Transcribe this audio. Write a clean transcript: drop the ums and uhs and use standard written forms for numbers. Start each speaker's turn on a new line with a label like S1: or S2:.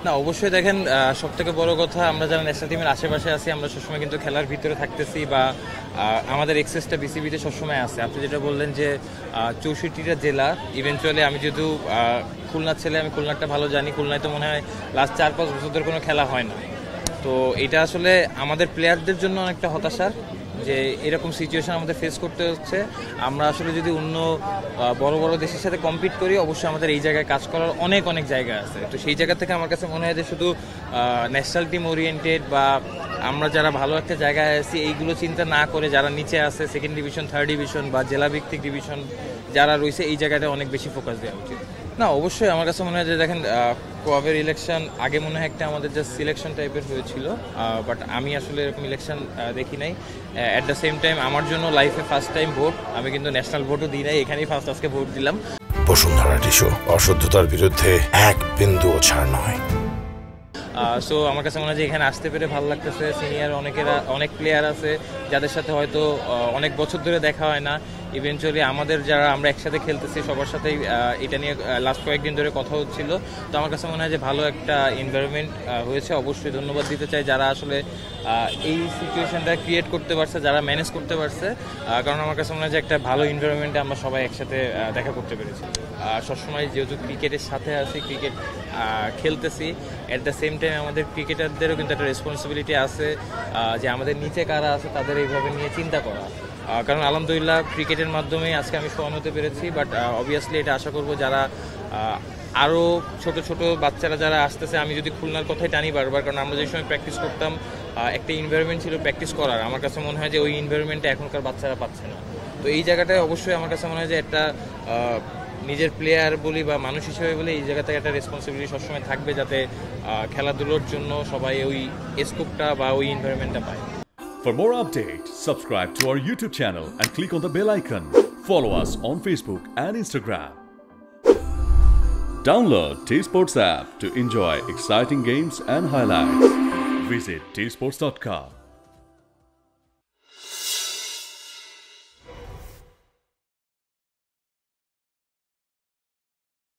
S1: না অবশ্যই দেখেন, সবথেকে বড় কথা আমরা যারা ন্যাশনাল টিমের আশেপাশে আছি আমরা সবসময় কিন্তু খেলার ভিতরে থাকতেছি বা আমাদের এক্সেসটা বিসিবিতে সবসময় আছে। আপনি যেটা বললেন যে 64টা জেলা, ইভেনচুয়ালি আমি যেহেতু খুলনার ছেলে, আমি খুলনাটা ভালো জানি। খুলনায় তো মনে হয় লাস্ট 4-5 বছর ধরে কোনো খেলা হয় না। তো এটা আসলে আমাদের প্লেয়ারদের জন্য অনেকটা হতাশার যে এরকম সিচুয়েশন আমাদের ফেস করতে হচ্ছে। আমরা আসলে যদি অন্য বড় বড় দেশের সাথে কম্পিট করি, অবশ্যই আমাদের এই জায়গায় কাজ করার অনেক অনেক জায়গা আছে। তো সেই জায়গা থেকে আমার কাছে মনে হয় যে শুধু ন্যাশনাল টিম ওরিয়েন্টেড বা আমরা যারা ভালো একটা জায়গায় আছি এইগুলো চিন্তা না করে যারা নিচে আছে, সেকেন্ড ডিভিশন, থার্ড ডিভিশন বা জেলাভিত্তিক ডিভিশন যারা রয়েছে, এই জায়গাটা অনেক বেশি ফোকাস দেওয়া উচিত। না অবশ্যই আমার কাছে মনে হয় যে দেখেন, কোয়াবের ইলেকশন আগে মনে হয় একটা আমাদের জাস্ট সিলেকশন টাইপের হয়েছিল, বাট আমি আসলে এরকম ইলেকশন দেখি নাই। অ্যাট দ্য সেম টাইম আমার জন্য লাইফে ফার্স্ট টাইম ভোট, আমি কিন্তু ন্যাশনাল ভোটও দিই নাই, এখানেই ফার্স্ট আজকে ভোট দিলাম।
S2: বসুন্ধরা টিস্যু, অশুদ্ধতার বিরুদ্ধে এক বিন্দুও ছাড় নয়।
S1: সো আমার কাছে মনে হয় যে এখানে আসতে পেরে ভালো লাগতেছে। সিনিয়র অনেক প্লেয়ার আছে যাদের সাথে হয়তো অনেক বছর ধরে দেখা হয় না। ইভেনচুয়ালি আমাদের যারা আমরা একসাথে খেলতেছি সবার সাথেই এটা নিয়ে লাস্ট কয়েকদিন ধরে কথা হচ্ছিল। তো আমার কাছে মনে হয় যে ভালো একটা এনভায়রনমেন্ট হয়েছে। অবশ্যই ধন্যবাদ দিতে চাই যারা আসলে এই সিচুয়েশনটা ক্রিয়েট করতে পারছে, যারা ম্যানেজ করতে পারছে। কারণ আমার কাছে মনে হয় যে একটা ভালো এনভায়রনমেন্টে আমরা সবাই একসাথে দেখা করতে পেরেছি। সবসময় যেহেতু ক্রিকেটের সাথে আছি, ক্রিকেট খেলতেছি, অ্যাট দ্য সেম টাইম আমাদের ক্রিকেটারদেরও কিন্তু একটা রেসপন্সিবিলিটি আছে যে আমাদের নিচে কারা আছে তাদের এইভাবে নিয়ে চিন্তা করা। কারণ আলহামদুলিল্লাহ ক্রিকেটের মাধ্যমে আজকে আমি শোয়ান হতে পেরেছি, বাট অবভিয়াসলি এটা আশা করব যারা আরও ছোট ছোট বাচ্চারা যারা আসতেছে, আমি যদি খুলনার কথাই টানি বারবার, কারণ আমরা যে সময় প্র্যাকটিস করতাম একটা এনভায়রনমেন্ট ছিল প্র্যাকটিস করার, আমার কাছে মনে হয় যে ওই এনভায়রনমেন্টটা এখনকার বাচ্চারা পাচ্ছে না। তো এই জায়গাটায় অবশ্যই আমার কাছে মনে হয় যে একটা নিজের প্লেয়ার বলি বা মানুষ হিসেবে বলে এই জায়গা থেকে একটা রেসপন্সিবিলিটি সবসময় থাকবে যাতে খেলাধুলোর জন্য সবাই ওই স্কোপটা বা ওই এনভায়রনমেন্টটা পায়।
S3: For more updates, subscribe to our YouTube channel and click on the bell icon. Follow us on Facebook and Instagram. Download T-Sports app to enjoy exciting games and highlights. Visit tsports.com.